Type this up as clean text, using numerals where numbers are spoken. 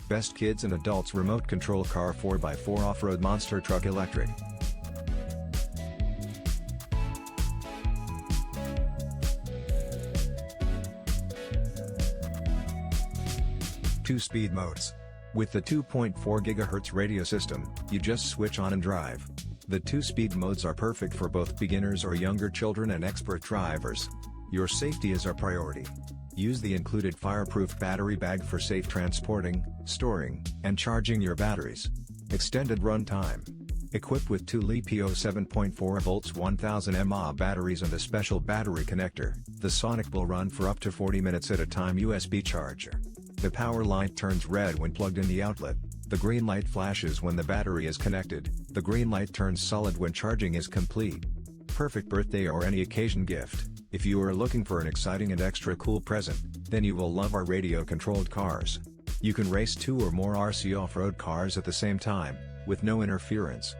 Best kids and adults remote control car 4x4 off-road monster truck electric. Two-speed modes. With the 2.4 GHz radio system, you just switch on and drive. The two-speed modes are perfect for both beginners or younger children and expert drivers. Your safety is our priority. Use the included fireproof battery bag for safe transporting, storing, and charging your batteries. Extended run time. Equipped with two LiPo 7.4 volts 1000 mAh batteries and a special battery connector, the Sonic will run for up to 40 minutes at a time. USB charger. The power light turns red when plugged in the outlet, the green light flashes when the battery is connected, the green light turns solid when charging is complete. Perfect birthday or any occasion gift. If you are looking for an exciting and extra cool present, then you will love our radio-controlled cars. You can race 2 or more RC off-road cars at the same time, with no interference.